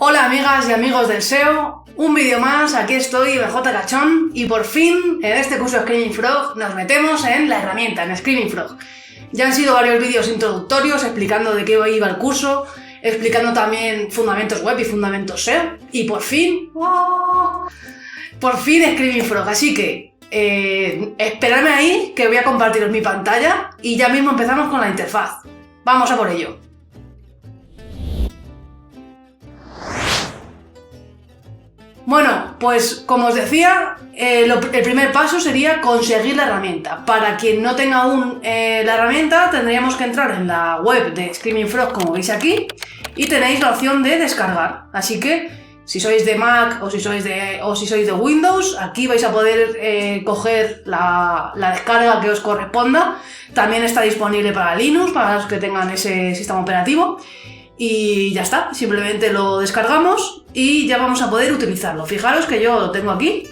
Hola amigas y amigos del SEO, un vídeo más, aquí estoy, BJ Cachón, y por fin en este curso de Screaming Frog nos metemos en la herramienta, en Screaming Frog. Ya han sido varios vídeos introductorios explicando de qué iba el curso, explicando también fundamentos web y fundamentos SEO, y por fin Screaming Frog, así que esperadme ahí que voy a compartiros mi pantalla y ya mismo empezamos con la interfaz. Vamos a por ello. Bueno, pues como os decía, el primer paso sería conseguir la herramienta. Para quien no tenga aún la herramienta, tendríamos que entrar en la web de Screaming Frog, como veis aquí, y tenéis la opción de descargar. Así que, si sois de Mac o si sois de Windows, aquí vais a poder coger la descarga que os corresponda. También está disponible para Linux, para los que tengan ese sistema operativo. Y ya está, simplemente lo descargamos y ya vamos a poder utilizarlo. Fijaros que yo lo tengo aquí.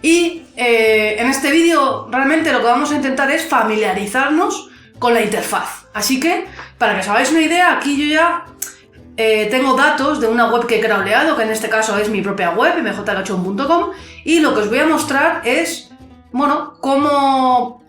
Y en este vídeo realmente lo que vamos a intentar es familiarizarnos con la interfaz. Así que, para que os hagáis una idea, aquí yo ya tengo datos de una web que he crawleado, que en este caso es mi propia web, mjcachon.com, y lo que os voy a mostrar es, bueno, cómo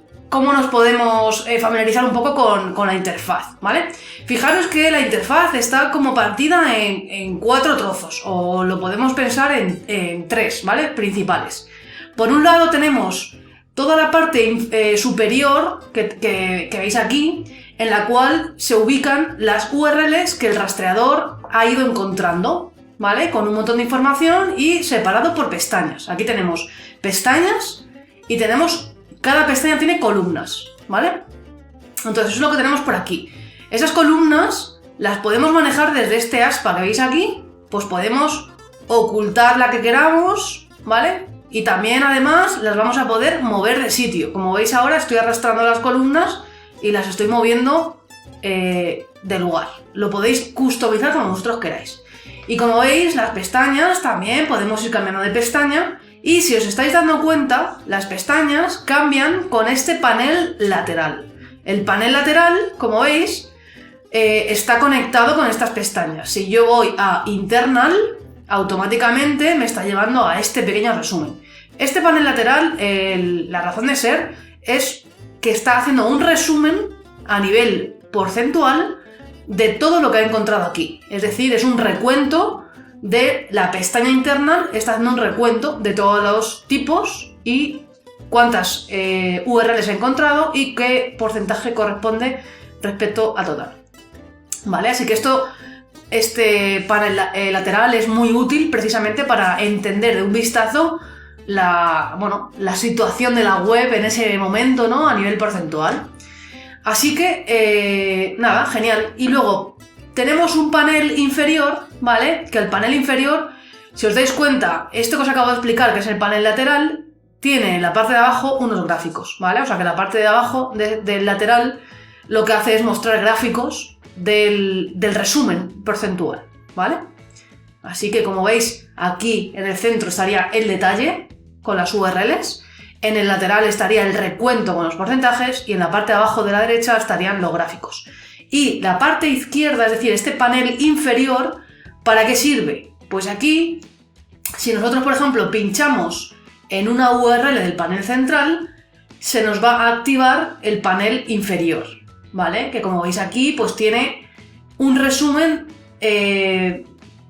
nos podemos familiarizar un poco con la interfaz, ¿vale? Fijaros que la interfaz está como partida en 4 trozos, o lo podemos pensar en 3, ¿vale? Principales. Por un lado tenemos toda la parte superior que veis aquí, en la cual se ubican las URLs que el rastreador ha ido encontrando, ¿vale? Con un montón de información y separado por pestañas. Aquí tenemos pestañas y cada pestaña tiene columnas, ¿vale? Entonces eso es lo que tenemos por aquí. Esas columnas las podemos manejar desde este aspa que veis aquí, pues podemos ocultar la que queramos, ¿vale? Y también además las vamos a poder mover de sitio. Como veis ahora estoy arrastrando las columnas y las estoy moviendo de lugar. Lo podéis customizar como vosotros queráis. Y como veis, las pestañas también podemos ir cambiando de pestaña. Y si os estáis dando cuenta, las pestañas cambian con este panel lateral. El panel lateral, como veis, está conectado con estas pestañas. Si yo voy a Internal, automáticamente me está llevando a este pequeño resumen. Este panel lateral, la razón de ser es que está haciendo un resumen a nivel porcentual de todo lo que ha encontrado aquí. Es decir, es un recuento de la pestaña interna, está haciendo un recuento de todos los tipos y cuántas URLs he encontrado y qué porcentaje corresponde respecto a total. ¿Vale? Así que este panel lateral es muy útil precisamente para entender de un vistazo la situación de la web en ese momento, ¿no? A nivel porcentual. Así que, nada, genial. Y luego tenemos un panel inferior, ¿vale? Que el panel inferior, si os dais cuenta, esto que os acabo de explicar, que es el panel lateral, tiene en la parte de abajo unos gráficos, ¿vale? O sea que la parte de abajo del lateral lo que hace es mostrar gráficos del resumen porcentual, ¿vale? Así que como veis, aquí en el centro estaría el detalle con las URLs, en el lateral estaría el recuento con los porcentajes y en la parte de abajo de la derecha estarían los gráficos. Y la parte izquierda, es decir, este panel inferior, ¿para qué sirve? Pues aquí, si nosotros, por ejemplo, pinchamos en una URL del panel central, se nos va a activar el panel inferior, ¿vale? Que como veis aquí, pues tiene un resumen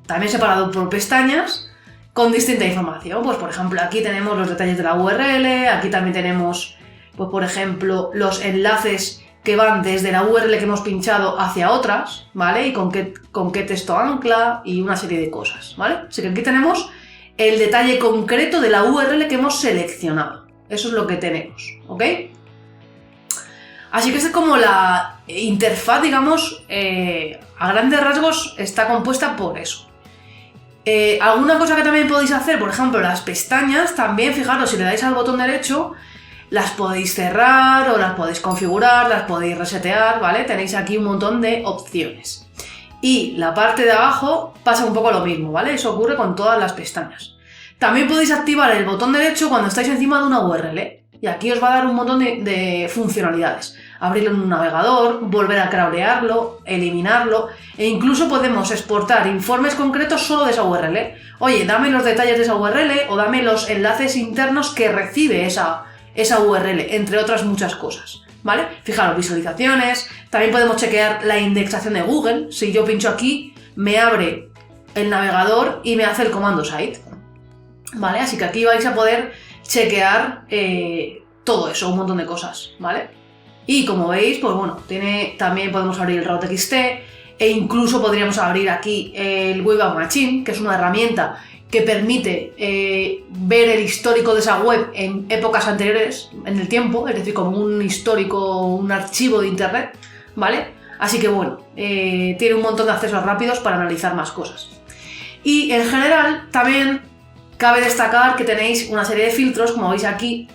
también separado por pestañas con distinta información. Pues por ejemplo, aquí tenemos los detalles de la URL, aquí también tenemos, pues por ejemplo, los enlaces que van desde la URL que hemos pinchado hacia otras, ¿vale? Y con qué texto ancla y una serie de cosas, ¿vale? Así que aquí tenemos el detalle concreto de la URL que hemos seleccionado. Eso es lo que tenemos, ¿ok? Así que es como la interfaz, digamos, a grandes rasgos está compuesta por eso. Alguna cosa que también podéis hacer, por ejemplo, las pestañas, también, fijaros, si le dais al botón derecho, las podéis cerrar o las podéis configurar, las podéis resetear, ¿vale? Tenéis aquí un montón de opciones. Y la parte de abajo pasa un poco lo mismo, ¿vale? Eso ocurre con todas las pestañas. También podéis activar el botón derecho cuando estáis encima de una URL. Y aquí os va a dar un montón de funcionalidades. abrirlo en un navegador, volver a crawlearlo, eliminarlo, e incluso podemos exportar informes concretos solo de esa URL. Oye, dame los detalles de esa URL o dame los enlaces internos que recibe esa URL, entre otras muchas cosas, ¿vale? Fijaros, visualizaciones, también podemos chequear la indexación de Google. Si yo pincho aquí, me abre el navegador y me hace el comando site, ¿vale? Así que aquí vais a poder chequear todo eso, un montón de cosas, ¿vale? Y como veis, pues bueno, también podemos abrir el route.txt e incluso podríamos abrir aquí el Web Machine, que es una herramienta que permite ver el histórico de esa web en épocas anteriores en el tiempo, es decir, como un histórico, un archivo de internet, ¿vale? Así que bueno, tiene un montón de accesos rápidos para analizar más cosas. Y en general también cabe destacar que tenéis una serie de filtros, como veis aquí,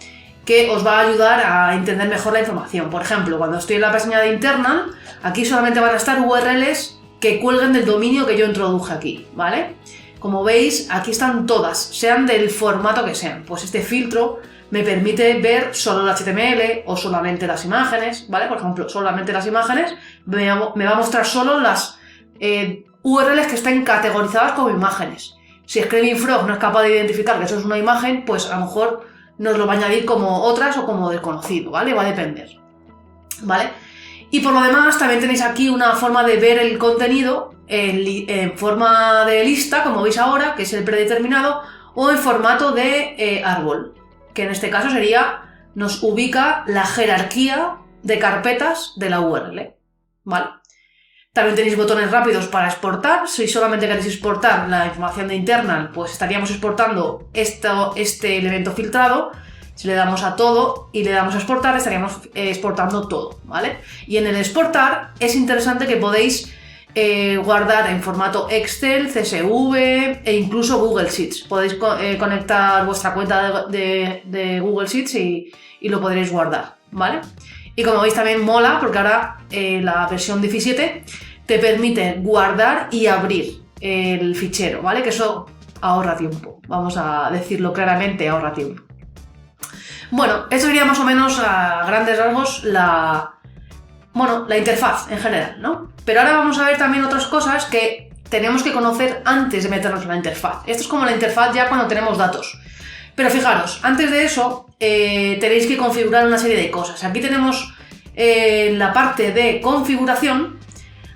que os va a ayudar a entender mejor la información. Por ejemplo, cuando estoy en la pestaña de internal, aquí solamente van a estar URLs que cuelguen del dominio que yo introduje aquí, ¿vale? Como veis, aquí están todas, sean del formato que sean. Pues este filtro me permite ver solo el HTML o solamente las imágenes, ¿vale? Por ejemplo, solamente las imágenes me va a mostrar solo las URLs que estén categorizadas como imágenes. Si Screaming Frog no es capaz de identificar que eso es una imagen, pues a lo mejor nos lo va a añadir como otras o como desconocido, ¿vale? Va a depender, ¿vale? Y por lo demás también tenéis aquí una forma de ver el contenido en forma de lista, como veis ahora, que es el predeterminado, o en formato de árbol, que en este caso nos ubica la jerarquía de carpetas de la URL, ¿vale? También tenéis botones rápidos para exportar. Si solamente queréis exportar la información de internal, pues estaríamos exportando este elemento filtrado. Si le damos a todo y le damos a exportar, estaríamos exportando todo, ¿vale? Y en el exportar es interesante que podéis guardar en formato Excel, CSV e incluso Google Sheets. Podéis conectar vuestra cuenta de Google Sheets y lo podréis guardar, ¿vale? Y como veis también mola porque ahora la versión 17 te permite guardar y abrir el fichero, ¿vale? Que eso ahorra tiempo, vamos a decirlo claramente, ahorra tiempo. Bueno, esto sería más o menos a grandes rasgos la interfaz en general, ¿no? Pero ahora vamos a ver también otras cosas que tenemos que conocer antes de meternos en la interfaz. Esto es como la interfaz ya cuando tenemos datos. Pero fijaros, antes de eso tenéis que configurar una serie de cosas. Aquí tenemos la parte de configuración.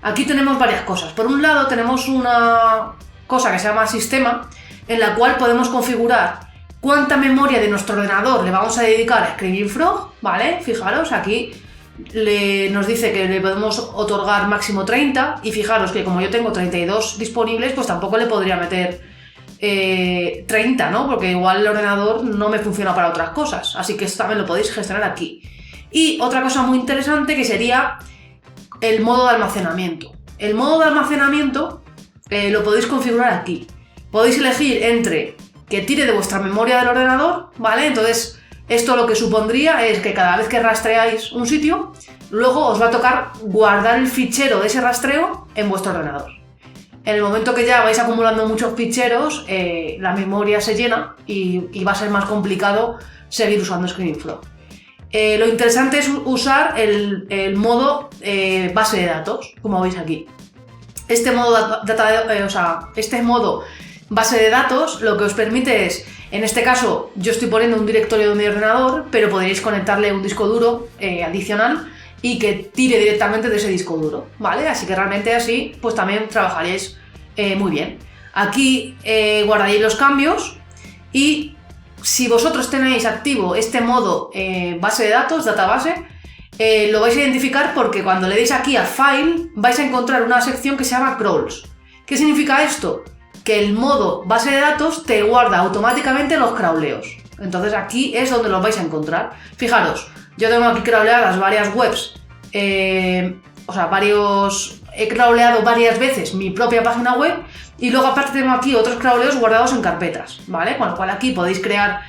Aquí tenemos varias cosas. Por un lado tenemos una cosa que se llama sistema, en la cual podemos configurar cuánta memoria de nuestro ordenador le vamos a dedicar a Screaming Frog, ¿vale? Fijaros, aquí nos dice que le podemos otorgar máximo 30 y fijaros que como yo tengo 32 disponibles, pues tampoco le podría meter 30, ¿no? Porque igual el ordenador no me funciona para otras cosas, así que esto también lo podéis gestionar aquí. Y otra cosa muy interesante que sería el modo de almacenamiento. El modo de almacenamiento lo podéis configurar aquí. Podéis elegir entre que tire de vuestra memoria del ordenador, ¿vale? Entonces esto lo que supondría es que cada vez que rastreáis un sitio, luego os va a tocar guardar el fichero de ese rastreo en vuestro ordenador. En el momento que ya vais acumulando muchos ficheros, la memoria se llena y va a ser más complicado seguir usando Screaming Frog. Lo interesante es usar el modo base de datos, como veis aquí. Este modo base de datos lo que os permite es, en este caso yo estoy poniendo un directorio de mi ordenador, pero podréis conectarle un disco duro adicional y que tire directamente de ese disco duro, ¿vale? Así que realmente así pues también trabajaréis muy bien. Aquí guardaréis los cambios y si vosotros tenéis activo este modo base de datos, database, lo vais a identificar porque cuando le deis aquí a File vais a encontrar una sección que se llama Crawls. ¿Qué significa esto? Que el modo base de datos te guarda automáticamente los crawleos. Entonces aquí es donde los vais a encontrar. Fijaros, yo tengo aquí crawleadas varias webs, he crawleado varias veces mi propia página web y luego aparte tengo aquí otros crawleos guardados en carpetas, ¿vale? Con lo cual aquí podéis crear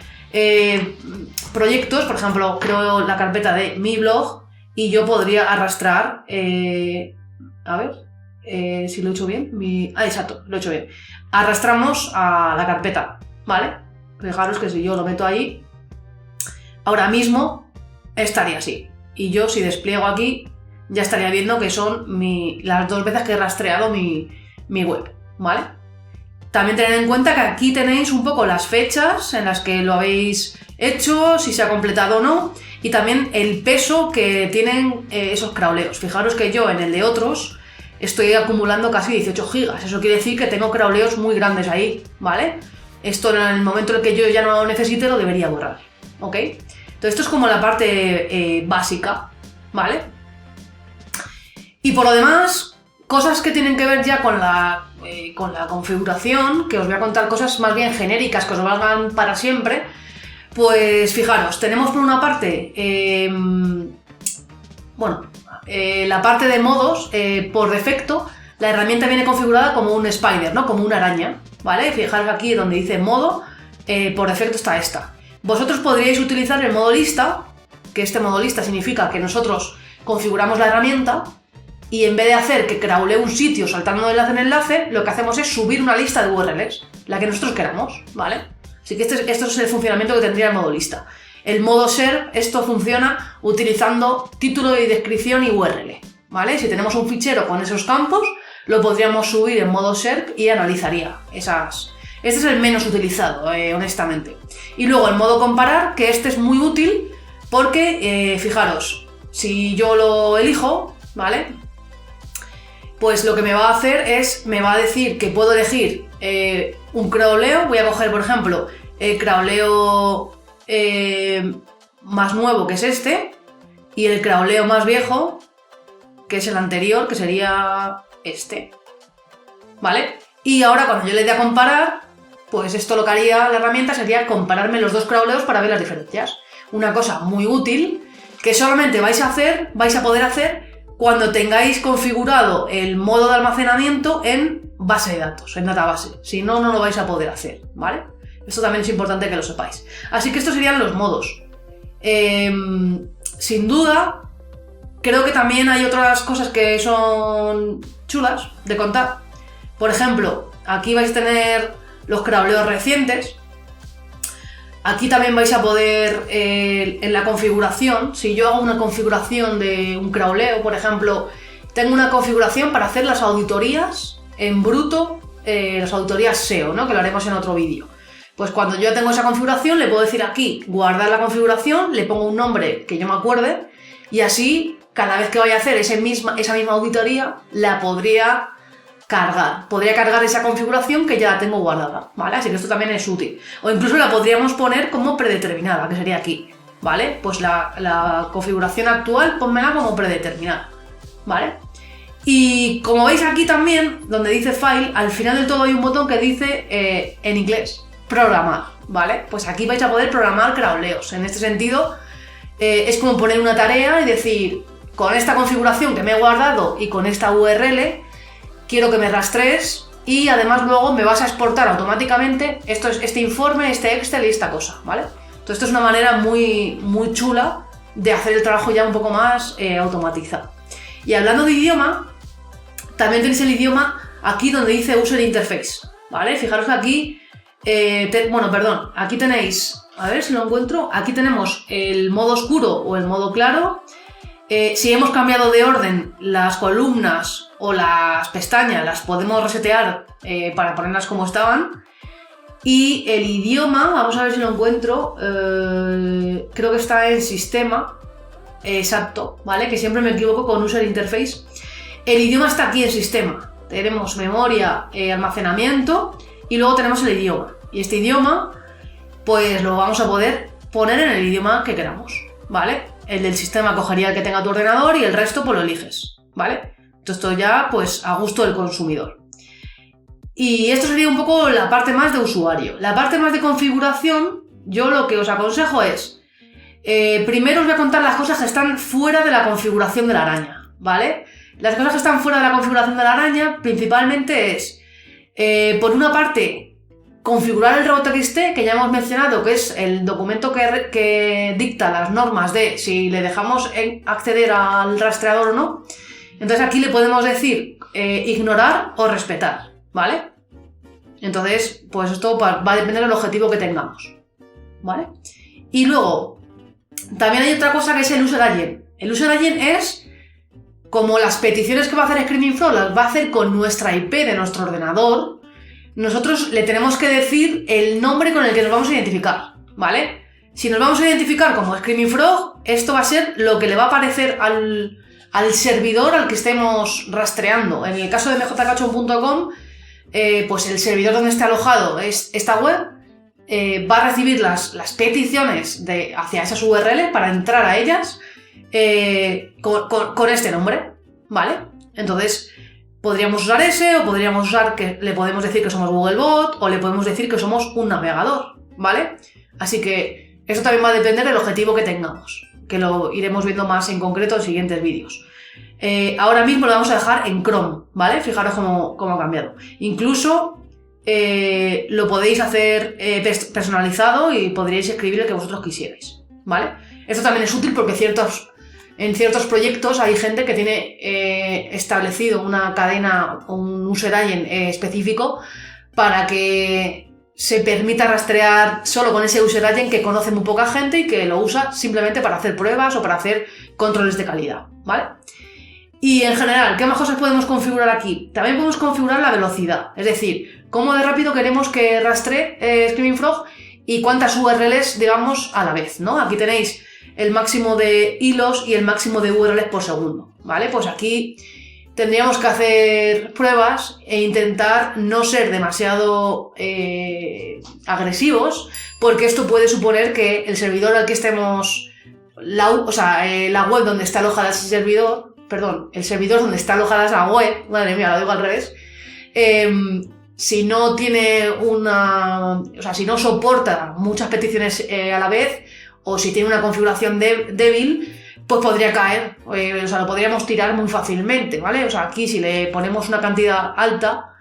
proyectos, por ejemplo, creo la carpeta de mi blog y yo podría arrastrar, si lo he hecho bien, exacto, lo he hecho bien. Arrastramos a la carpeta, ¿vale? Fijaros que si yo lo meto ahí, ahora mismo estaría así, y yo si despliego aquí ya estaría viendo que son las 2 veces que he rastreado mi web, ¿vale? También tened en cuenta que aquí tenéis un poco las fechas en las que lo habéis hecho, si se ha completado o no, y también el peso que tienen esos crawleos. Fijaros que yo en el de otros estoy acumulando casi 18 gigas, eso quiere decir que tengo crawleos muy grandes ahí, ¿vale? Esto en el momento en el que yo ya no lo necesite lo debería borrar, ¿ok? Entonces esto es como la parte básica, ¿vale? Y por lo demás, cosas que tienen que ver ya con la configuración, que os voy a contar cosas más bien genéricas que os valgan para siempre. Pues fijaros, tenemos por una parte, la parte de modos, por defecto, la herramienta viene configurada como un spider, ¿no? Como una araña, ¿vale? Fijaros aquí donde dice modo, por defecto está esta. Vosotros podríais utilizar el modo lista, que este modo lista significa que nosotros configuramos la herramienta y en vez de hacer que crawlee un sitio saltando de enlace en enlace, lo que hacemos es subir una lista de URLs, la que nosotros queramos, ¿vale? Así que esto es el funcionamiento que tendría el modo lista. El modo SERP, esto funciona utilizando título y descripción y URL, ¿vale? Si tenemos un fichero con esos campos, lo podríamos subir en modo SERP y analizaría esas. Este es el menos utilizado, honestamente. Y luego el modo comparar, que este es muy útil porque, fijaros, si yo lo elijo, ¿vale? Pues lo que me va a hacer es, me va a decir que puedo elegir un crawleo. Voy a coger, por ejemplo, el crawleo más nuevo, que es este, y el crawleo más viejo, que es el anterior, que sería este, ¿vale? Y ahora cuando yo le dé a comparar, pues esto lo que haría la herramienta sería compararme los 2 crawleos para ver las diferencias. Una cosa muy útil que solamente vais a poder hacer cuando tengáis configurado el modo de almacenamiento en base de datos, en database. Si no, no lo vais a poder hacer, ¿vale? Esto también es importante que lo sepáis. Así que estos serían los modos. Sin duda, creo que también hay otras cosas que son chulas de contar. Por ejemplo, aquí vais a tener los crawleos recientes. Aquí también vais a poder, en la configuración, si yo hago una configuración de un crawleo, por ejemplo, tengo una configuración para hacer las auditorías en bruto, las auditorías SEO, ¿no? Que lo haremos en otro vídeo. Pues cuando yo tengo esa configuración, le puedo decir aquí, guardar la configuración, le pongo un nombre que yo me acuerde, y así, cada vez que vaya a hacer esa misma auditoría, la podría cargar esa configuración que ya la tengo guardada, ¿vale? Así que esto también es útil. O incluso la podríamos poner como predeterminada, que sería aquí, ¿vale? Pues la configuración actual, pónmela como predeterminada, ¿vale? Y como veis aquí también, donde dice File, al final del todo hay un botón que dice, en inglés, programar, ¿vale? Pues aquí vais a poder programar crawleos. En este sentido, es como poner una tarea y decir, con esta configuración que me he guardado y con esta URL, quiero que me rastrees y además luego me vas a exportar automáticamente este informe, este Excel y esta cosa, ¿vale? Entonces esto es una manera muy, muy chula de hacer el trabajo ya un poco más automatizado. Y hablando de idioma, también tenéis el idioma aquí donde dice User Interface, ¿vale? Fijaros que aquí, aquí tenéis, a ver si lo encuentro, aquí tenemos el modo oscuro o el modo claro. Si hemos cambiado de orden las columnas o las pestañas, las podemos resetear para ponerlas como estaban. Y el idioma, vamos a ver si lo encuentro, creo que está en sistema, exacto, ¿vale? Que siempre me equivoco con User Interface. El idioma está aquí en sistema. Tenemos memoria, almacenamiento y luego tenemos el idioma. Y este idioma, pues lo vamos a poder poner en el idioma que queramos, ¿vale? El del sistema cogería el que tenga tu ordenador y el resto pues lo eliges, ¿vale? Entonces esto ya pues a gusto del consumidor. Y esto sería un poco la parte más de usuario. La parte más de configuración, yo lo que os aconsejo es, primero os voy a contar las cosas que están fuera de la configuración de la araña, ¿vale? Las cosas que están fuera de la configuración de la araña principalmente es, por una parte, configurar el robot.txt, que ya hemos mencionado, que es el documento que dicta las normas de si le dejamos acceder al rastreador o no. Entonces aquí le podemos decir ignorar o respetar, ¿vale? Entonces, pues esto va a depender del objetivo que tengamos, ¿vale? Y luego, también hay otra cosa que es el user agent, El user agent es como las peticiones que va a hacer Screaming Frog las va a hacer con nuestra IP de nuestro ordenador. Nosotros le tenemos que decir el nombre con el que nos vamos a identificar, ¿vale? Si nos vamos a identificar como Screaming Frog, esto va a ser lo que le va a aparecer al servidor al que estemos rastreando. En el caso de mjcachon.com, pues el servidor donde esté alojado es esta web, va a recibir las peticiones hacia esas URLs para entrar a ellas con este nombre, ¿vale? Entonces, podríamos usar ese, o podríamos usar que le podemos decir que somos Googlebot, o le podemos decir que somos un navegador, ¿vale? Así que esto también va a depender del objetivo que tengamos, que lo iremos viendo más en concreto en siguientes vídeos. Ahora mismo lo vamos a dejar en Chrome, ¿vale? Fijaros cómo ha cambiado. Incluso lo podéis hacer personalizado y podríais escribir el que vosotros quisierais, ¿vale? Esto también es útil porque en ciertos proyectos hay gente que tiene establecido una cadena o un user agent específico para que se permita rastrear solo con ese user agent que conoce muy poca gente y que lo usa simplemente para hacer pruebas o para hacer controles de calidad, ¿vale? Y en general, ¿qué más cosas podemos configurar aquí? También podemos configurar la velocidad, es decir, cómo de rápido queremos que rastree Screaming Frog y cuántas URLs, digamos, a la vez, ¿no? Aquí tenéis el máximo de hilos y el máximo de URLs por segundo, ¿vale? Pues aquí tendríamos que hacer pruebas e intentar no ser demasiado agresivos, porque esto puede suponer que el servidor al que estemos, la web donde está alojada ese servidor, el servidor donde está alojada esa web, madre mía, lo digo al revés, si no tiene si no soporta muchas peticiones a la vez, o si tiene una configuración débil, pues podría caer, lo podríamos tirar muy fácilmente, ¿vale? O sea, aquí si le ponemos una cantidad alta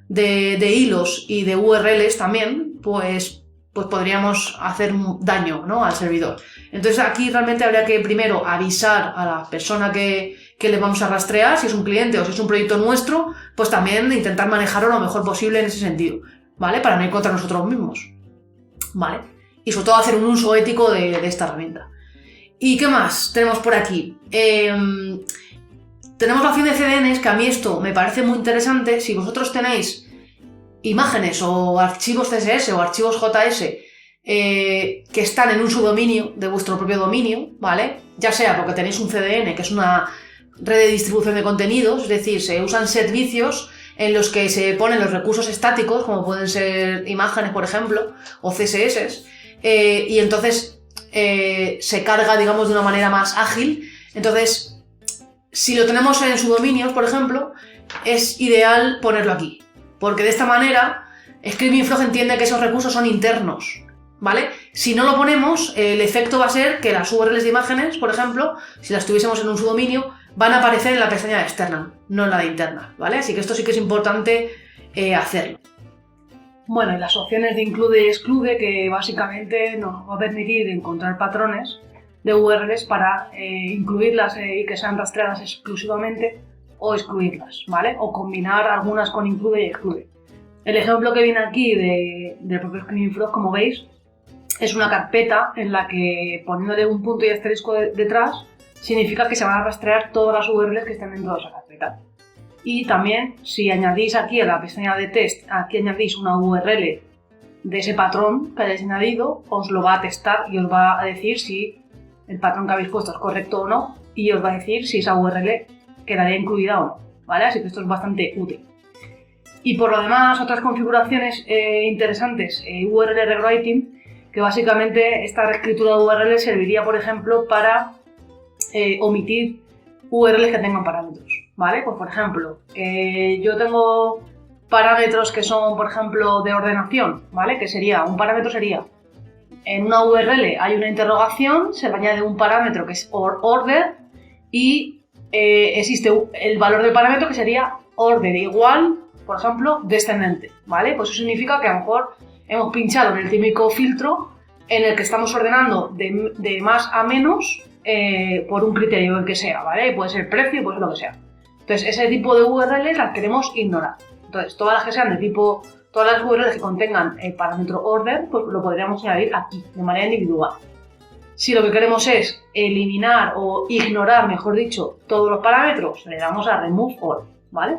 de hilos y de URLs también, pues podríamos hacer daño, ¿no?, al servidor. Entonces aquí realmente habría que primero avisar a la persona que le vamos a rastrear, si es un cliente o si es un proyecto nuestro, pues también intentar manejarlo lo mejor posible en ese sentido, ¿vale? Para no ir contra nosotros mismos, ¿vale? Y sobre todo hacer un uso ético de esta herramienta. ¿Y qué más tenemos por aquí? Tenemos la opción de CDNs, que a mí esto me parece muy interesante. Si vosotros tenéis imágenes o archivos CSS o archivos JS que están en un subdominio de vuestro propio dominio, ¿vale? Ya sea porque tenéis un CDN, que es una red de distribución de contenidos, es decir, se usan servicios en los que se ponen los recursos estáticos, como pueden ser imágenes, por ejemplo, o CSS, y entonces se carga, digamos, de una manera más ágil. Entonces, si lo tenemos en subdominios, por ejemplo, es ideal ponerlo aquí, porque de esta manera Screaming Frog entiende que esos recursos son internos, ¿vale? Si no lo ponemos, el efecto va a ser que las URLs de imágenes, por ejemplo, si las tuviésemos en un subdominio, van a aparecer en la pestaña de externa, no en la de interna, ¿vale? Así que esto sí que es importante hacerlo. Bueno, y las opciones de include y exclude, que básicamente nos va a permitir encontrar patrones de URLs para incluirlas y que sean rastreadas exclusivamente, o excluirlas, ¿vale? O combinar algunas con include y exclude. El ejemplo que viene aquí del propio Screaming Frog, como veis, es una carpeta en la que, poniéndole un punto y asterisco detrás, significa que se van a rastrear todas las URLs que estén dentro de esa carpeta. Y también, si añadís aquí a la pestaña de test, aquí añadís una URL de ese patrón que hayáis añadido, os lo va a testar y os va a decir si el patrón que habéis puesto es correcto o no, y os va a decir si esa URL quedaría incluida o no, ¿vale? Así que esto es bastante útil. Y por lo demás, otras configuraciones interesantes, URL rewriting, que básicamente esta reescritura de URL serviría, por ejemplo, para omitir URLs que tengan parámetros, ¿vale? Pues por ejemplo, yo tengo parámetros que son, por ejemplo, de ordenación, ¿vale? Que sería, un parámetro sería, en una URL hay una interrogación, se le añade un parámetro que es order y existe el valor del parámetro que sería order igual, por ejemplo, descendente, ¿vale? Pues eso significa que a lo mejor hemos pinchado en el típico filtro en el que estamos ordenando de más a menos por un criterio, el que sea, ¿vale? Puede ser precio, puede ser lo que sea. Entonces, ese tipo de URLs las queremos ignorar. Entonces, todas las que sean de tipo, todas las URLs que contengan el parámetro order, pues lo podríamos añadir aquí, de manera individual. Si lo que queremos es eliminar o ignorar, mejor dicho, todos los parámetros, le damos a Remove All, ¿vale?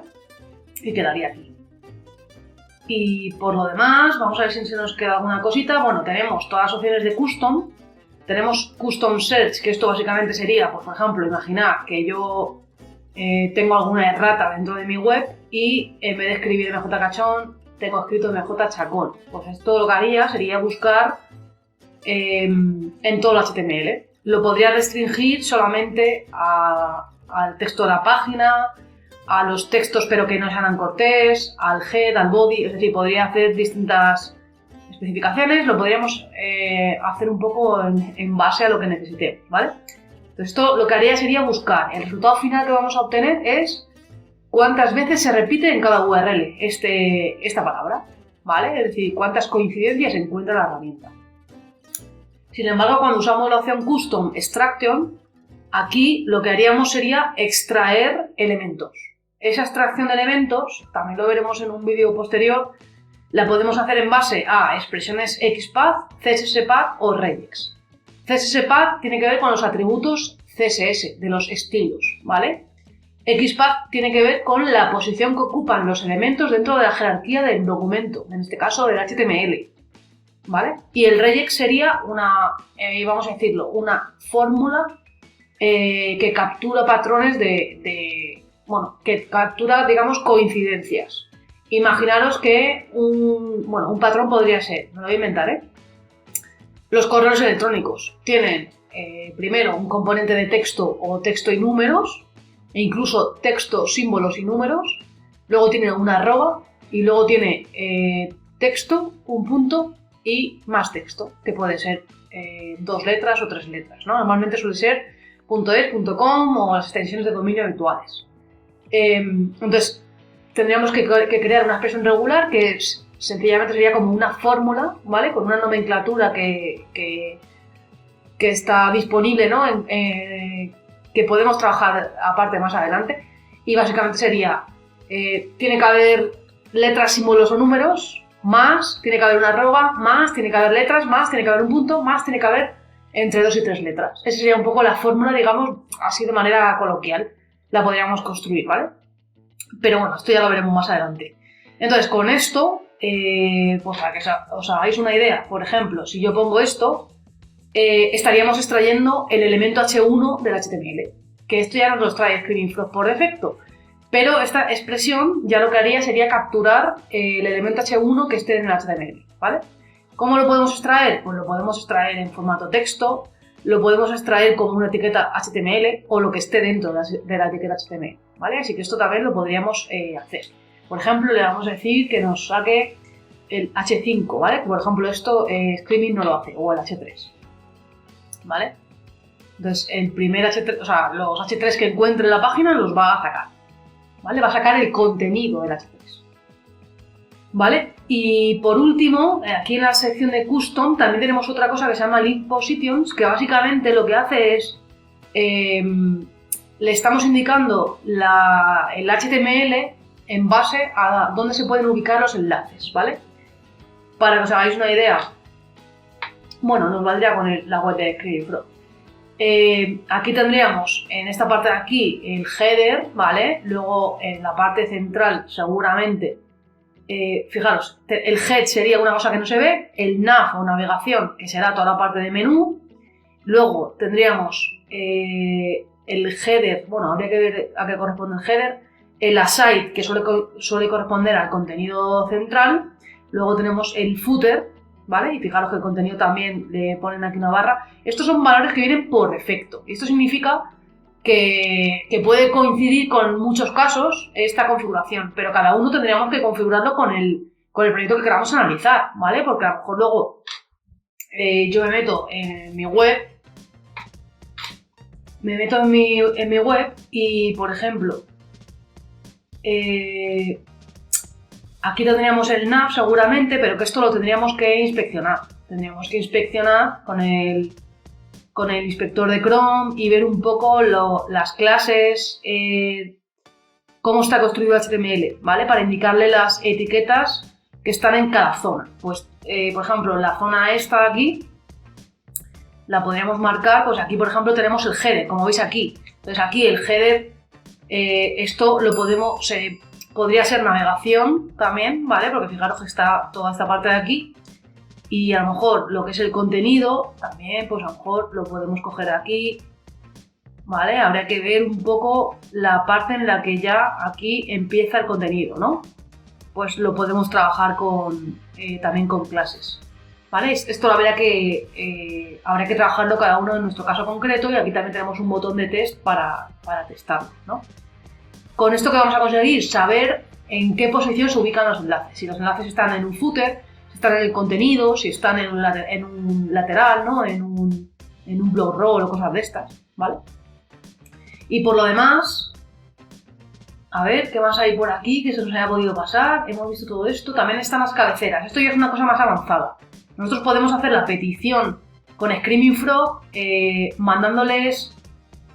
Y quedaría aquí. Y por lo demás, vamos a ver si se nos queda alguna cosita. Bueno, tenemos todas las opciones de Custom. Tenemos Custom Search, que esto básicamente sería, pues, por ejemplo, imaginad que yo tengo alguna errata dentro de mi web y en vez de escribir MJ Cachón, tengo escrito MJ Chacón. Pues esto lo que haría sería buscar en todo el HTML. Lo podría restringir solamente al texto de la página, a los textos pero que no sean en cortés, al head, al body, es decir, podría hacer distintas especificaciones, lo podríamos hacer un poco en base a lo que necesitemos, ¿vale? Entonces esto lo que haría sería buscar, el resultado final que vamos a obtener es cuántas veces se repite en cada URL esta palabra, ¿vale? Es decir, cuántas coincidencias encuentra la herramienta. Sin embargo, cuando usamos la opción Custom Extraction, aquí lo que haríamos sería extraer elementos. Esa extracción de elementos, también lo veremos en un vídeo posterior, la podemos hacer en base a expresiones XPath, CSSPath o Regex. CSSPath tiene que ver con los atributos CSS, de los estilos, ¿vale? XPath tiene que ver con la posición que ocupan los elementos dentro de la jerarquía del documento, en este caso del HTML, ¿vale? Y el Regex sería vamos a decirlo, una fórmula que captura patrones que captura, digamos, coincidencias. Imaginaros que un patrón podría ser, me lo voy a inventar, los correos electrónicos tienen primero un componente de texto o texto y números, e incluso texto, símbolos y números, luego tiene una arroba y luego tiene texto, un punto y más texto, que puede ser 2 letras o 3 letras, ¿no? Normalmente suele ser .es, .com o las extensiones de dominio habituales. Entonces, tendríamos que crear una expresión regular que sencillamente sería como una fórmula, ¿vale? Con una nomenclatura que está disponible, ¿no? Que podemos trabajar aparte más adelante. Y básicamente sería, tiene que haber letras, símbolos o números, más, tiene que haber una arroba, más, tiene que haber letras, más, tiene que haber un punto, más, tiene que haber entre 2 y 3 letras. Esa sería un poco la fórmula, digamos, así de manera coloquial. La podríamos construir, ¿vale? Pero bueno, esto ya lo veremos más adelante. Entonces, con esto, pues para que os hagáis una idea, por ejemplo, si yo pongo esto, estaríamos extrayendo el elemento H1 del HTML, que esto ya nos lo trae Screaming por defecto. Pero esta expresión ya lo que haría sería capturar el elemento H1 que esté en el HTML, ¿vale? ¿Cómo lo podemos extraer? Pues lo podemos extraer en formato texto, lo podemos extraer como una etiqueta HTML o lo que esté dentro de la etiqueta HTML, ¿vale? Así que esto también lo podríamos hacer. Por ejemplo, le vamos a decir que nos saque el H5, ¿vale? Por ejemplo, esto Screaming no lo hace, o el H3, ¿vale? Entonces, el primer H3, o sea, los H3 que encuentre en la página los va a sacar, ¿vale? Va a sacar el contenido del H3, ¿vale? Y por último, aquí en la sección de Custom también tenemos otra cosa que se llama Link Positions, que básicamente lo que hace es, le estamos indicando el HTML en base a dónde se pueden ubicar los enlaces, ¿vale? Para que os hagáis una idea, bueno, nos valdría con la web de Screaming Frog. Aquí tendríamos en esta parte de aquí el header, ¿vale? Luego en la parte central seguramente, fijaros, el head sería una cosa que no se ve, el nav o navegación, que será toda la parte de menú. Luego tendríamos el header, bueno, habría que ver a qué corresponde el header, el aside, que suele corresponder al contenido central. Luego tenemos el footer, ¿vale? Y fijaros que el contenido también le ponen aquí una barra. Estos son valores que vienen por defecto. Y esto significa que puede coincidir con muchos casos esta configuración, pero cada uno tendríamos que configurarlo con el proyecto que queramos analizar, ¿vale? Porque a lo mejor luego yo me meto en mi web, y, por ejemplo, aquí tendríamos el nav seguramente, pero que esto lo tendríamos que inspeccionar. Tendríamos que inspeccionar con el inspector de Chrome y ver un poco las clases, cómo está construido el HTML, ¿vale? Para indicarle las etiquetas que están en cada zona. Pues, por ejemplo, en la zona esta de aquí, la podríamos marcar, pues aquí por ejemplo tenemos el header, como veis aquí. Entonces aquí el header, esto lo podría ser navegación también, ¿vale? Porque fijaros que está toda esta parte de aquí. Y a lo mejor lo que es el contenido, también pues a lo mejor lo podemos coger aquí, ¿vale? Habría que ver un poco la parte en la que ya aquí empieza el contenido, ¿no? Pues lo podemos trabajar también con clases, ¿vale? Esto habría que trabajarlo cada uno en nuestro caso concreto, y aquí también tenemos un botón de test para testarlo, ¿no? Con esto que vamos a conseguir, saber en qué posición se ubican los enlaces. Si los enlaces están en un footer, si están en el contenido, si están en un lateral, ¿no? En un blog roll o cosas de estas, ¿vale? Y por lo demás, a ver, ¿qué más hay por aquí que se nos haya podido pasar? Hemos visto todo esto. También están las cabeceras. Esto ya es una cosa más avanzada. Nosotros podemos hacer la petición con Screaming Frog mandándoles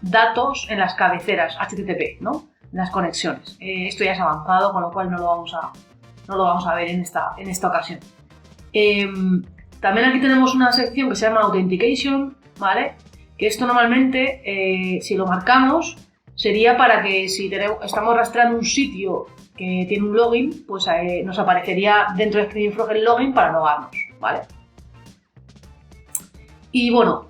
datos en las cabeceras HTTP, ¿no? Las conexiones. Esto ya es avanzado, con lo cual no lo vamos a ver en esta ocasión. También aquí tenemos una sección que se llama Authentication, ¿vale? Que esto normalmente, si lo marcamos, sería para que si estamos rastreando un sitio que tiene un login, pues nos aparecería dentro de Screaming Frog el login para logarnos, ¿vale? Y bueno,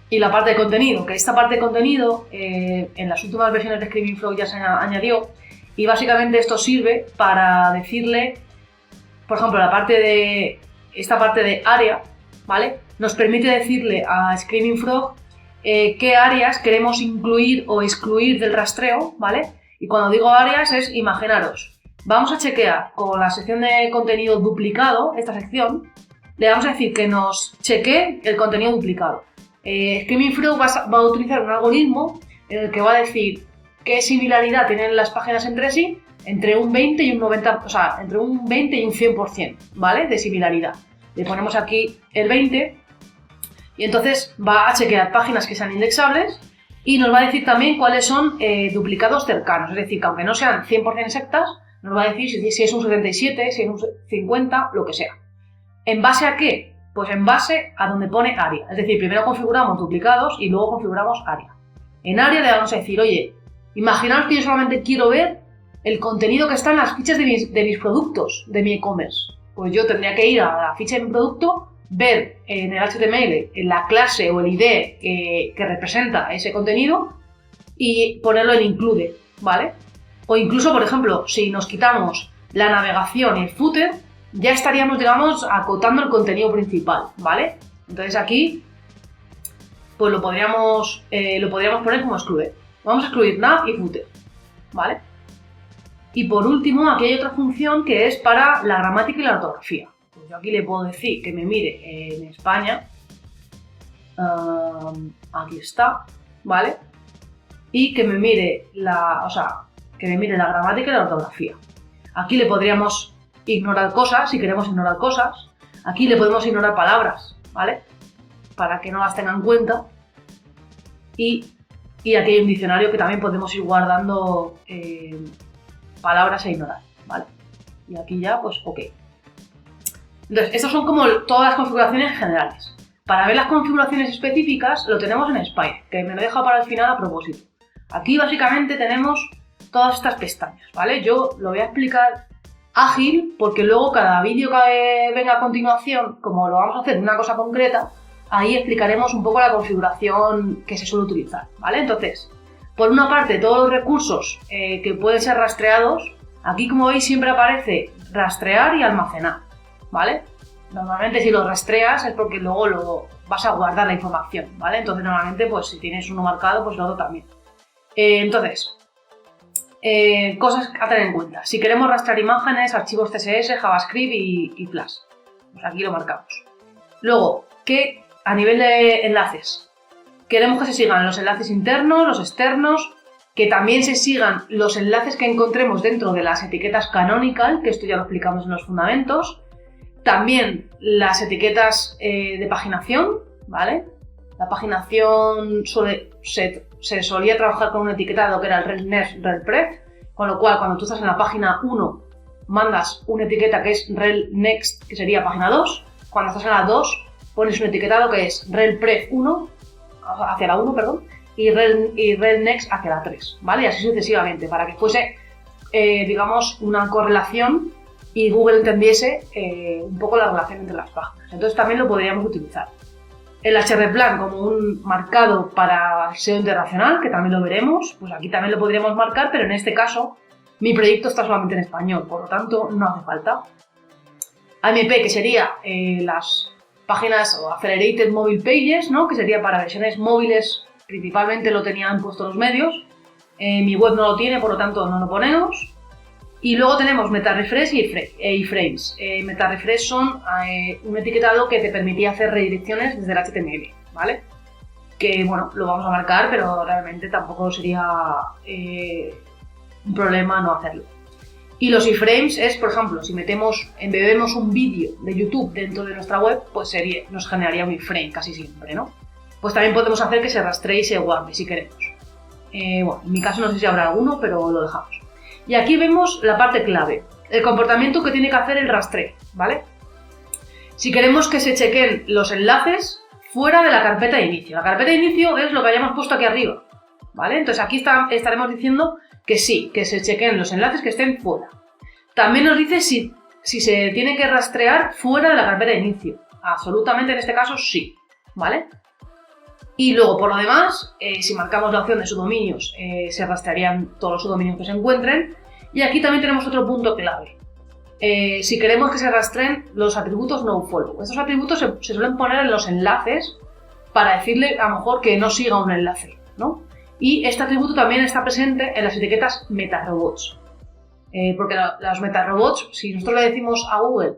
y la parte de contenido, que esta parte de contenido en las últimas versiones de Screaming Frog ya se añadió, y básicamente esto sirve para decirle, por ejemplo, esta parte de área, ¿vale? Nos permite decirle a Screaming Frog qué áreas queremos incluir o excluir del rastreo, ¿vale? Y cuando digo áreas es, imaginaros, vamos a chequear con la sección de contenido duplicado, esta sección, le vamos a decir que nos chequee el contenido duplicado. Screaming Frog va a utilizar un algoritmo en el que va a decir qué similaridad tienen las páginas entre sí, entre un 20 y un 90, o sea, entre un 20 y un 100%, ¿vale? De similaridad. Le ponemos aquí el 20 y entonces va a chequear páginas que sean indexables y nos va a decir también cuáles son duplicados cercanos, es decir, que aunque no sean 100% exactas, nos va a decir si es un 77, si es un 50, lo que sea. ¿En base a qué? Pues en base a donde pone área. Es decir, primero configuramos duplicados y luego configuramos área. En área le vamos a decir, oye, imaginaos que yo solamente quiero ver el contenido que está en las fichas de mis productos, de mi e-commerce. Pues yo tendría que ir a la ficha de mi producto, ver en el HTML en la clase o el ID que representa ese contenido y ponerlo en include, ¿vale? O incluso, por ejemplo, si nos quitamos la navegación y el footer, ya estaríamos, digamos, acotando el contenido principal, ¿vale? Entonces aquí, pues lo podríamos poner como exclude. Vamos a excluir nav y footer, ¿vale? Y por último, aquí hay otra función que es para la gramática y la ortografía. Pues yo aquí le puedo decir que me mire en España, aquí está, ¿vale? Y que me mire la gramática y la ortografía. Aquí le podríamos ignorar cosas, si queremos ignorar cosas. Aquí le podemos ignorar palabras, ¿vale? Para que no las tengan en cuenta. Y aquí hay un diccionario que también podemos ir guardando palabras a ignorar, ¿vale? Y aquí ya, pues, ok. Entonces, estas son como todas las configuraciones generales. Para ver las configuraciones específicas, lo tenemos en Spire, que me lo he dejado para el final a propósito. Aquí, básicamente, tenemos todas estas pestañas, ¿vale? Yo lo voy a explicar ágil, porque luego cada vídeo que venga a continuación, como lo vamos a hacer en una cosa concreta, ahí explicaremos un poco la configuración que se suele utilizar, ¿vale? Entonces, por una parte, todos los recursos que pueden ser rastreados, aquí como veis siempre aparece rastrear y almacenar, ¿vale? Normalmente si lo rastreas es porque luego lo vas a guardar la información, ¿vale? Entonces normalmente pues si tienes uno marcado pues lo otro también. Cosas a tener en cuenta. Si queremos rastrear imágenes, archivos CSS, JavaScript y Flash, pues aquí lo marcamos. Luego, que a nivel de enlaces, queremos que se sigan los enlaces internos, los externos, que también se sigan los enlaces que encontremos dentro de las etiquetas canonical, que esto ya lo explicamos en los fundamentos. También las etiquetas de paginación, ¿vale? La paginación se solía trabajar con un etiquetado que era el rel next, rel pref, con lo cual cuando tú estás en la página 1 mandas una etiqueta que es rel next, que sería página 2. Cuando estás en la 2 pones un etiquetado que es rel-pref 1, hacia la 1, perdón, y rel-next hacia la 3, ¿vale? Y así sucesivamente, para que fuese, digamos, una correlación y Google entendiese un poco la relación entre las páginas. Entonces también lo podríamos utilizar. El hreflang como un marcado para SEO internacional, que también lo veremos, pues aquí también lo podríamos marcar, pero en este caso mi proyecto está solamente en español, por lo tanto no hace falta. AMP, que sería las páginas o Accelerated Mobile Pages, ¿no? Que sería para versiones móviles, principalmente lo tenían puesto los medios. Mi web no lo tiene, por lo tanto no lo ponemos. Y luego tenemos MetaRefresh y iframes. MetaRefresh son un etiquetado que te permitía hacer redirecciones desde el HTML, ¿vale? Que, bueno, lo vamos a marcar, pero realmente tampoco sería un problema no hacerlo. Y los iframes es, por ejemplo, si embebemos un vídeo de YouTube dentro de nuestra web, pues nos generaría un iframe casi siempre, ¿no? Pues también podemos hacer que se rastree y se guarde si queremos. Bueno, en mi caso no sé si habrá alguno, pero lo dejamos. Y aquí vemos la parte clave, el comportamiento que tiene que hacer el rastreo, ¿vale? Si queremos que se chequen los enlaces fuera de la carpeta de inicio. La carpeta de inicio es lo que hayamos puesto aquí arriba, ¿vale? Entonces aquí estaremos diciendo que sí, que se chequen los enlaces que estén fuera. También nos dice si se tiene que rastrear fuera de la carpeta de inicio. Absolutamente en este caso sí, ¿vale? Y luego, por lo demás, si marcamos la opción de subdominios, se rastrearían todos los subdominios que se encuentren. Y aquí también tenemos otro punto clave. Si queremos que se rastreen los atributos nofollow. Estos atributos se suelen poner en los enlaces para decirle, a lo mejor, que no siga un enlace, ¿no? Y este atributo también está presente en las etiquetas metarobots. Porque los metarobots, si nosotros le decimos a Google,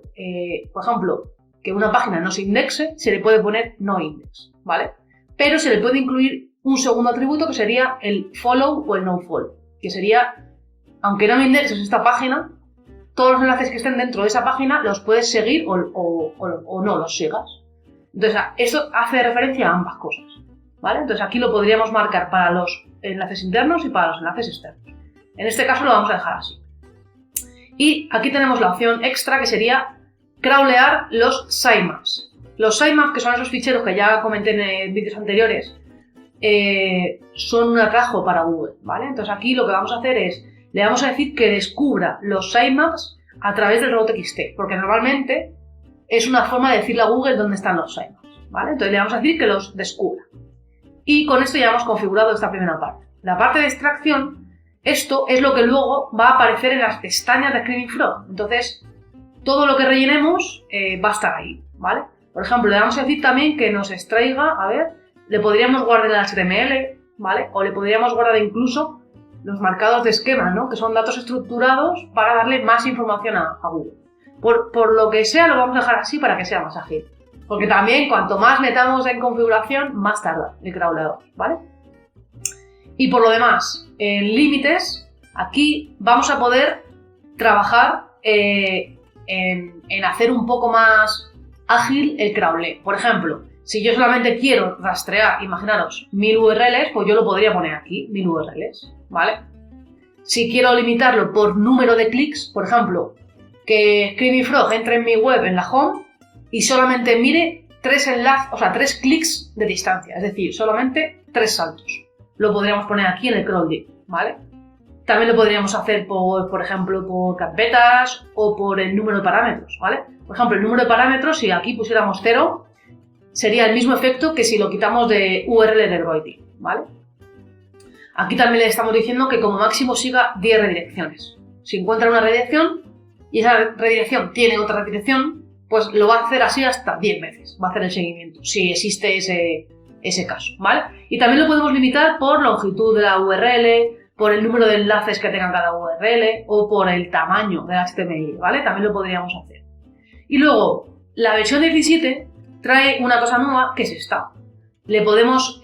por ejemplo, que una página no se indexe, se le puede poner no index, ¿vale? Pero se le puede incluir un segundo atributo que sería el follow o el nofollow, que sería, aunque no me indexes esta página, todos los enlaces que estén dentro de esa página los puedes seguir o no los sigas. Entonces, esto hace referencia a ambas cosas, ¿vale? Entonces, aquí lo podríamos marcar para los enlaces internos y para los enlaces externos. En este caso lo vamos a dejar así. Y aquí tenemos la opción extra que sería crawlear los sitemaps. Los sitemaps, que son esos ficheros que ya comenté en vídeos anteriores, son un atajo para Google, ¿vale? Entonces aquí lo que vamos a hacer es, le vamos a decir que descubra los sitemaps a través del route.txt, porque normalmente es una forma de decirle a Google dónde están los sitemaps, ¿vale? Entonces le vamos a decir que los descubra. Y con esto ya hemos configurado esta primera parte. La parte de extracción, esto es lo que luego va a aparecer en las pestañas de Screaming Frog. Entonces, todo lo que rellenemos va a estar ahí, ¿vale? Por ejemplo, le vamos a decir también que nos extraiga, a ver, le podríamos guardar el HTML, ¿vale? O le podríamos guardar incluso los marcados de esquema, ¿no? Que son datos estructurados para darle más información a Google. Por lo que sea, lo vamos a dejar así para que sea más ágil. Porque también, cuanto más metamos en configuración, más tarda el crawleador, ¿vale? Y por lo demás, en límites, aquí vamos a poder trabajar en hacer un poco más ágil el crawleo. Por ejemplo, si yo solamente quiero rastrear, imaginaros, 1000 URLs, pues yo lo podría poner aquí, 1000 URLs, ¿vale? Si quiero limitarlo por número de clics, por ejemplo, que Screaming Frog entre en mi web en la home y solamente mire 3 clics de distancia, es decir, solamente 3 saltos. Lo podríamos poner aquí en el crawling, ¿vale? También lo podríamos hacer, por ejemplo, por carpetas o por el número de parámetros, ¿vale? Por ejemplo, el número de parámetros, si aquí pusiéramos 0, sería el mismo efecto que si lo quitamos de URL del writing, ¿vale? Aquí también le estamos diciendo que como máximo siga 10 redirecciones. Si encuentra una redirección y esa redirección tiene otra redirección, pues lo va a hacer así hasta 10 veces, va a hacer el seguimiento, si existe ese caso, ¿vale? Y también lo podemos limitar por longitud de la URL, por el número de enlaces que tenga cada URL o por el tamaño del HTML, ¿vale? También lo podríamos hacer. Y luego, la versión 17 trae una cosa nueva, que es esta. Le podemos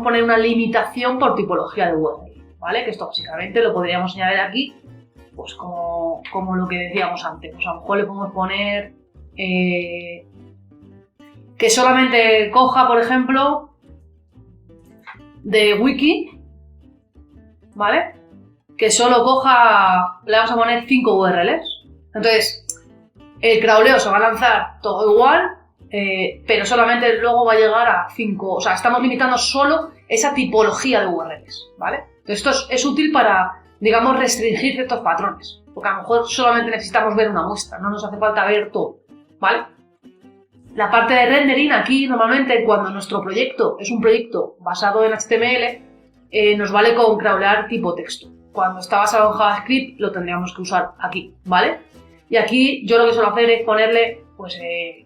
poner una limitación por tipología de URL, ¿vale? Que esto básicamente lo podríamos añadir aquí, pues como lo que decíamos antes. Pues a lo mejor le podemos poner que solamente coja, por ejemplo, de wiki, ¿vale? Que solo coja, le vamos a poner 5 URLs. Entonces, el crawleo se va a lanzar todo igual, pero solamente luego va a llegar a 5, o sea, estamos limitando solo esa tipología de URLs, ¿vale? Entonces esto es útil para, digamos, restringir ciertos patrones, porque a lo mejor solamente necesitamos ver una muestra, no nos hace falta ver todo, ¿vale? La parte de rendering aquí, normalmente, cuando nuestro proyecto es un proyecto basado en HTML, nos vale con crawlear tipo texto. Cuando está basado en JavaScript, lo tendríamos que usar aquí, ¿vale? Y aquí yo lo que suelo hacer es ponerle pues,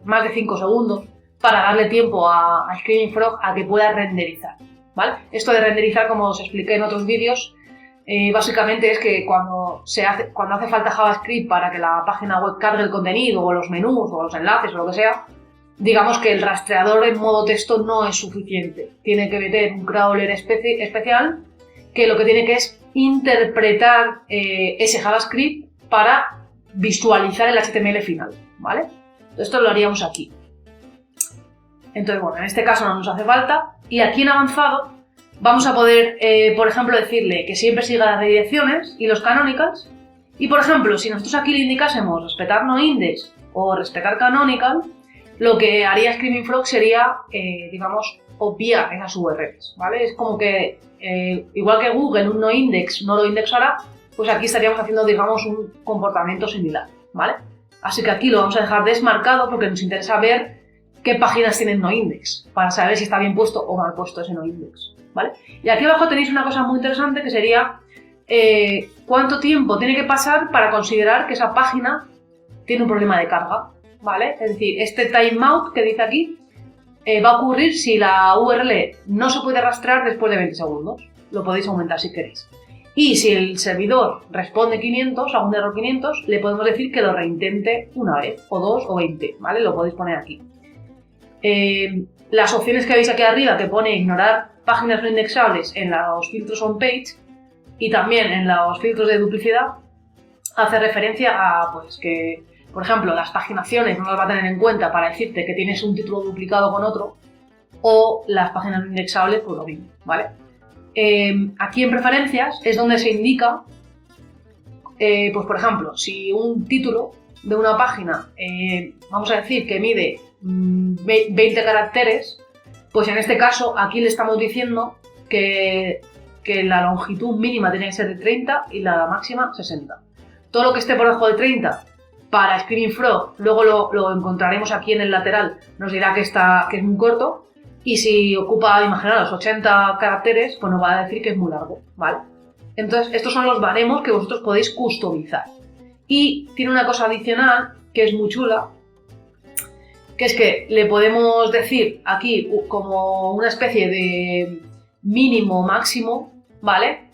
más de 5 segundos para darle tiempo a Screaming Frog a que pueda renderizar, ¿vale? Esto de renderizar, como os expliqué en otros vídeos, básicamente es que cuando hace falta JavaScript para que la página web cargue el contenido, o los menús, o los enlaces, o lo que sea, digamos que el rastreador en modo texto no es suficiente. Tiene que meter un crawler especial que lo que tiene que es interpretar ese JavaScript para visualizar el HTML final, ¿vale? Esto lo haríamos aquí. Entonces, bueno, en este caso no nos hace falta. Y aquí en avanzado vamos a poder, por ejemplo, decirle que siempre siga las redirecciones y los canonicals. Y, por ejemplo, si nosotros aquí le indicásemos respetar noindex o respetar canonical, lo que haría Screaming Frog sería, digamos, obviar esas URLs, ¿vale? Es como que, igual que Google un noindex no lo indexará, pues aquí estaríamos haciendo, digamos, un comportamiento similar, ¿vale? Así que aquí lo vamos a dejar desmarcado porque nos interesa ver qué páginas tienen noindex, para saber si está bien puesto o mal puesto ese noindex, ¿vale? Y aquí abajo tenéis una cosa muy interesante que sería cuánto tiempo tiene que pasar para considerar que esa página tiene un problema de carga, ¿vale? Es decir, este timeout que dice aquí va a ocurrir si la URL no se puede rastrear después de 20 segundos. Lo podéis aumentar si queréis. Y si el servidor responde 500, a un error 500, le podemos decir que lo reintente una vez, o 2 o 20, ¿vale? Lo podéis poner aquí. Las opciones que veis aquí arriba que pone ignorar páginas no indexables en los filtros on page y también en los filtros de duplicidad hace referencia a pues que, por ejemplo, las paginaciones no las va a tener en cuenta para decirte que tienes un título duplicado con otro, o las páginas no indexables, pues lo mismo, ¿vale? Aquí en preferencias es donde se indica, pues por ejemplo, si un título de una página, vamos a decir que mide 20 caracteres, pues en este caso aquí le estamos diciendo que la longitud mínima tiene que ser de 30 y la máxima 60. Todo lo que esté por debajo de 30 para Screaming Frog, luego lo encontraremos aquí en el lateral, nos dirá que es muy corto, y si ocupa, imaginaos, 80 caracteres, pues nos va a decir que es muy largo, ¿vale? Entonces, estos son los baremos que vosotros podéis customizar. Y tiene una cosa adicional que es muy chula, que es que le podemos decir aquí como una especie de mínimo máximo, ¿vale?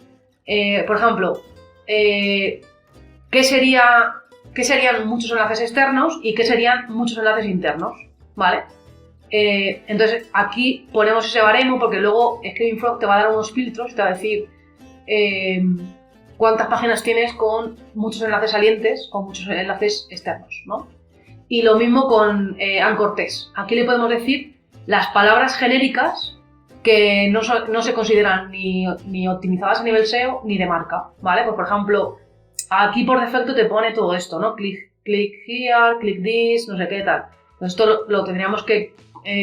Por ejemplo, ¿qué serían muchos enlaces externos y qué serían muchos enlaces internos? ¿Vale? Entonces aquí ponemos ese baremo porque luego Screaming Frog te va a dar unos filtros, te va a decir cuántas páginas tienes con muchos enlaces salientes o muchos enlaces externos, ¿no? Y lo mismo con Anchor Text. Aquí le podemos decir las palabras genéricas que no se consideran ni optimizadas a nivel SEO ni de marca, ¿vale? Pues por ejemplo, aquí por defecto te pone todo esto, ¿no? Click here, click this, no sé qué tal. Pues esto lo tendríamos que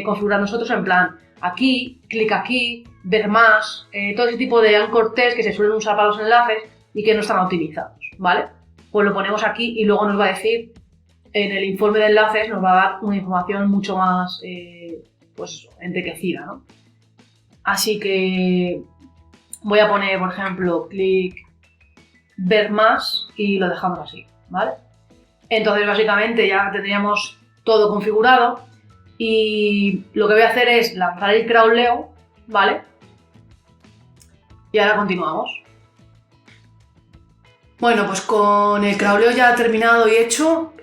configurar nosotros en plan aquí, clic aquí, ver más, todo ese tipo de anchor text que se suelen usar para los enlaces y que no están optimizados, ¿vale? Pues lo ponemos aquí y luego nos va a decir, en el informe de enlaces nos va a dar una información mucho más, pues, enriquecida, ¿no? Así que voy a poner, por ejemplo, clic, ver más y lo dejamos así, ¿vale? Entonces, básicamente ya tendríamos todo configurado y lo que voy a hacer es lanzar el crawleo, ¿vale? Y ahora continuamos. Bueno, pues con el crawleo ya terminado y hecho,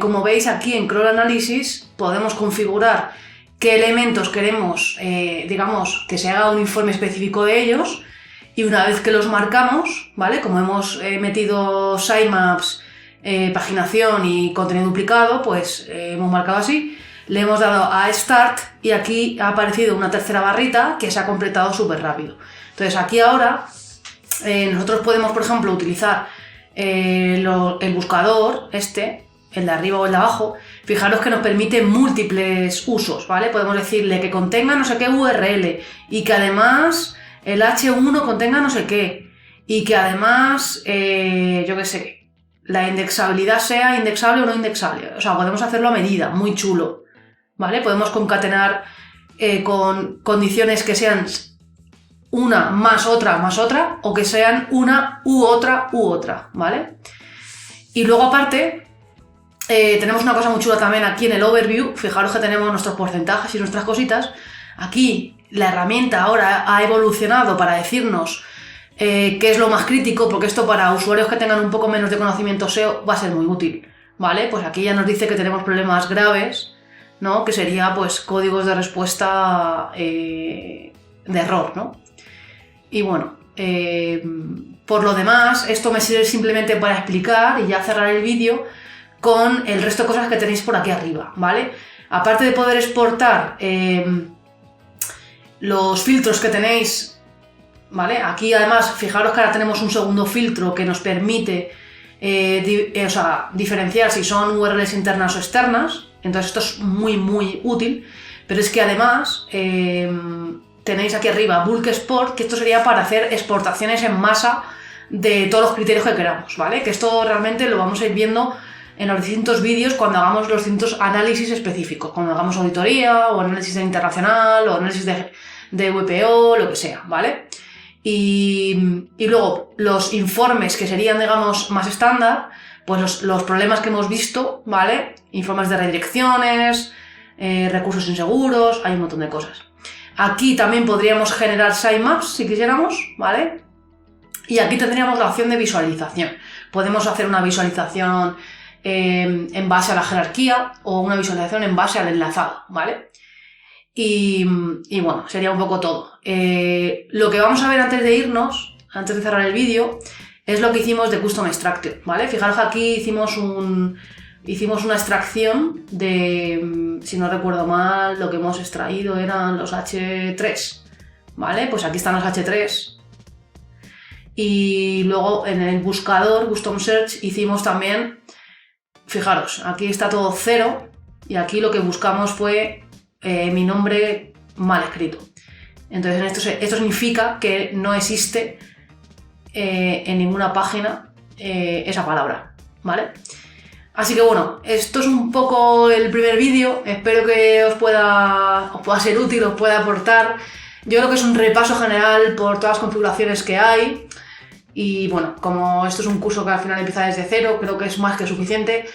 como veis aquí en Crawl Analysis podemos configurar qué elementos queremos, digamos, que se haga un informe específico de ellos, y una vez que los marcamos, ¿vale? Como hemos metido sitemaps, paginación y contenido duplicado, pues hemos marcado así, le hemos dado a Start y aquí ha aparecido una tercera barrita que se ha completado súper rápido. Entonces aquí ahora nosotros podemos, por ejemplo, utilizar el buscador el de arriba o el de abajo, fijaros que nos permite múltiples usos, ¿vale? Podemos decirle que contenga no sé qué URL y que además el H1 contenga no sé qué y que además, yo qué sé, la indexabilidad sea indexable o no indexable. O sea, podemos hacerlo a medida, muy chulo, ¿vale? Podemos concatenar con condiciones que sean una más otra o que sean una u otra, ¿vale? Y luego aparte tenemos una cosa muy chula también aquí en el overview. Fijaros que tenemos nuestros porcentajes y nuestras cositas. Aquí la herramienta ahora ha evolucionado para decirnos qué es lo más crítico, porque esto para usuarios que tengan un poco menos de conocimiento SEO va a ser muy útil, ¿vale? Pues aquí ya nos dice que tenemos problemas graves, ¿no? Que sería pues códigos de respuesta de error, ¿no? Y bueno, por lo demás, esto me sirve simplemente para explicar y ya cerrar el vídeo con el resto de cosas que tenéis por aquí arriba, ¿vale? Aparte de poder exportar los filtros que tenéis, ¿vale? Aquí además, fijaros que ahora tenemos un segundo filtro que nos permite diferenciar si son URLs internas o externas, entonces esto es muy útil, pero es que además tenéis aquí arriba Bulk Export, que esto sería para hacer exportaciones en masa de todos los criterios que queramos, ¿vale? Que esto realmente lo vamos a ir viendo en los distintos vídeos cuando hagamos los distintos análisis específicos, cuando hagamos auditoría o análisis internacional o análisis de WPO, lo que sea, ¿vale? Y luego los informes que serían, digamos, más estándar, pues los problemas que hemos visto, ¿vale? Informes de redirecciones, recursos inseguros, hay un montón de cosas. Aquí también podríamos generar sitemaps si quisiéramos, ¿vale? Y aquí tendríamos la opción de visualización. Podemos hacer una visualización en base a la jerarquía o una visualización en base al enlazado, ¿vale? Y bueno, sería un poco todo. Lo que vamos a ver antes de irnos, antes de cerrar el vídeo, es lo que hicimos de Custom Extractor, ¿vale? Fijaros que aquí hicimos una extracción de, si no recuerdo mal, lo que hemos extraído eran los H3, ¿vale? Pues aquí están los H3. Y luego en el buscador, Custom Search, hicimos también, fijaros, aquí está todo 0 y aquí lo que buscamos fue mi nombre mal escrito. Entonces esto significa que no existe en ninguna página esa palabra, ¿vale? Así que bueno, esto es un poco el primer vídeo, espero que os pueda ser útil, os pueda aportar. Yo creo que es un repaso general por todas las configuraciones que hay y bueno, como esto es un curso que al final empieza desde cero, creo que es más que suficiente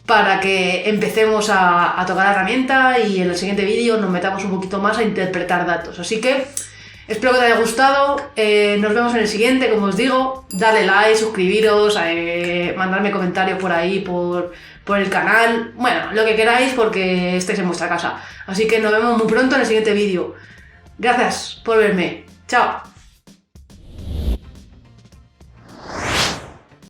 para que empecemos a tocar la herramienta y en el siguiente vídeo nos metamos un poquito más a interpretar datos. Así que espero que te haya gustado, nos vemos en el siguiente, como os digo, darle like, suscribiros, mandarme comentarios por ahí, por el canal, bueno, lo que queráis porque estéis en vuestra casa. Así que nos vemos muy pronto en el siguiente vídeo. Gracias por verme, chao.